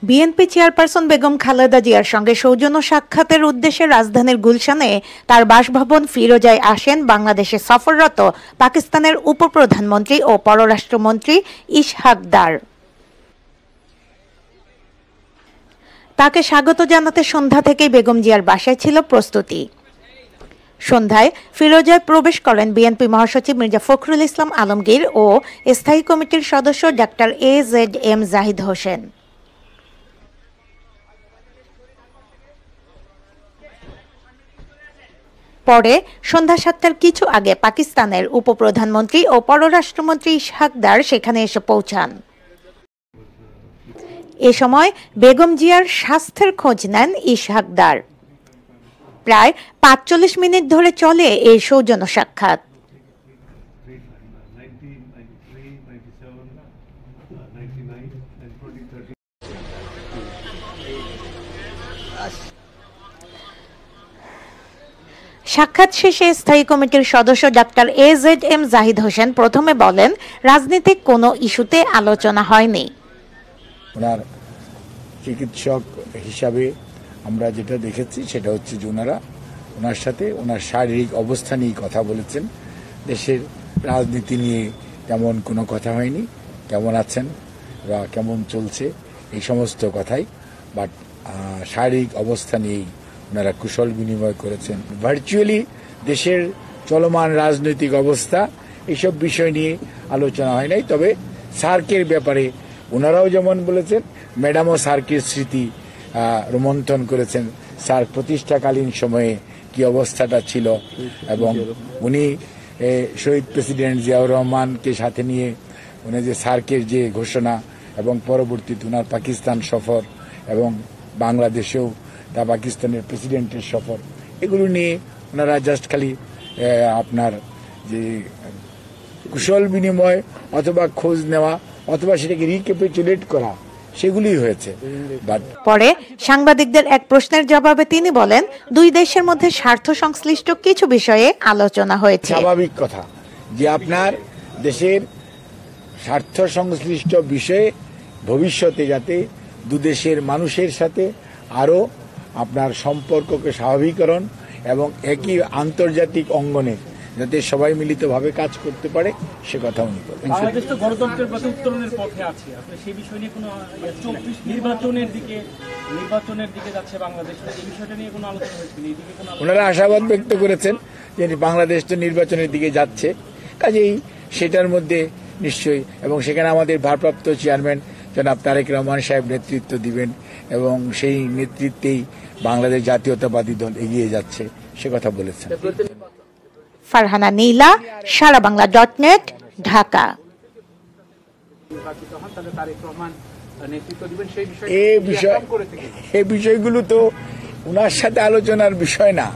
BNP chairperson Begum Khaleda জিয়ার সঙ্গে সৌজন্য সাক্ষাতের উদ্দেশ্যে রাজধানীর গুলশানে তার বাসভবন ফিরোজায় আসেন বাংলাদেশে সফররত পাকিস্তানের উপপ্রধানমন্ত্রী ও পররাষ্ট্রমন্ত্রী ইশহাক দার। তাকে স্বাগত জানাতে সন্ধ্যা থেকেই বেগম জিয়ার বাসায় ছিল প্রস্তুতি। সন্ধ্যায় ফিরোজায় প্রবেশ করেন বিএনপি মহাসচিব মির্জা ফখরুল ইসলাম আলমগীর ও স্থায়ী কমিটির সদস্য ডাক্তার AZM জাহিদ হোসেন। পরে সন্ধ্যা ৭টার কিছু আগে পাকিস্তানের উপপ্রধানমন্ত্রী ও পররাষ্ট্রমন্ত্রী ইশহাক দার সেখানে এসে পৌঁছান। এ সময় বেগম জিয়ার স্বাস্থ্যের খোঁজ নেন ইশহাক দার। প্রায় ৪৫ মিনিট ধরে চলে এই সৌজন্য সাক্ষাৎ। সাক্ষাৎ শেষে স্থায়ী কমিটির সদস্য ডাক্তার AZM জাহিদ হোসেন প্রথমে বলেন, রাজনৈতিক কোনো ইস্যুতে আলোচনা হয়নি। ওনার চিকিৎসক হিসাবে আমরা যেটা দেখেছি সেটা হচ্ছে যে ওনার সাথে ওনার শারীরিক অবস্থা নিয়ে কথা বলেছেন। দেশের রাজনীতি নিয়ে তেমন কোনো কথা হয়নি, কেমন আছেন বা কেমন চলছে এই সমস্ত কথাই, বাট শারীরিক অবস্থা নিয়েই ওনারা কুশল বিনিময় করেছেন। ভার্চুয়ালি দেশের চলমান রাজনৈতিক অবস্থা এইসব বিষয় নিয়ে আলোচনা হয় নাই, তবে সার্কের ব্যাপারে ওনারাও যেমন বলেছেন, ম্যাডামও সার্কের স্মৃতি রোমন্থন করেছেন। সার্ক প্রতিষ্ঠাকালীন সময়ে কি অবস্থাটা ছিল এবং উনি শহীদ প্রেসিডেন্ট জিয়াউর রহমানকে সাথে নিয়ে উনি যে সার্কের যে ঘোষণা এবং পরবর্তীতে ওনার পাকিস্তান সফর এবং বাংলাদেশেও তা পাকিস্তানের প্রেসিডেন্টের সফর, এগুলো নিয়ে ওনারা জাস্ট খালি আপনার যে কুশল বিনিময় অথবা খোঁজ নেওয়া অথবা সেটাকে রিক্যাপিচুলেট করা সেগুলি হয়েছে। পরে সাংবাদিকদের এক প্রশ্নের জবাবে তিনি বলেন, দুই দেশের মধ্যে স্বার্থ সংশ্লিষ্ট কিছু বিষয়ে আলোচনা হয়েছে। স্বাভাবিক কথা যে আপনার দেশের স্বার্থ সংশ্লিষ্ট বিষয়ে ভবিষ্যতে যাতে দুদেশের মানুষের সাথে আরো আপনার সম্পর্ককে স্বাভাবিকরণ এবং একই আন্তর্জাতিক অঙ্গনে যাতে সবাই মিলিতভাবে কাজ করতে পারে সে কথা উনি বলেন। বাংলাদেশ তো গণতন্ত্রের প্রতি উত্তরণের পথে আছে, আপনি সেই বিষয় নিয়ে কোনো নির্বাচনের দিকে যাচ্ছে বাংলাদেশ, এই বিষয়টা নিয়ে কোনো আলোচনা হয়েছে? ওনারা আশাবাদ ব্যক্ত করেছেন যে বাংলাদেশ তো নির্বাচনের দিকে যাচ্ছে, কাজেই সেটার মধ্যে নিশ্চয়ই, এবং সেখানে আমাদের ভারপ্রাপ্ত চেয়ারম্যান জনাব তারেক রহমান সাহেব নেতৃত্ব দিবেন এবং সেই নেতৃত্বেই বাংলাদেশ জাতীয়তাবাদী দল এগিয়ে যাচ্ছে সে কথা বলেছেন। ফারহানা নীলা, সারাবাংলা.net, ঢাকা। এই বিষয়গুলো তো ওনার সাথে আলোচনার বিষয় না।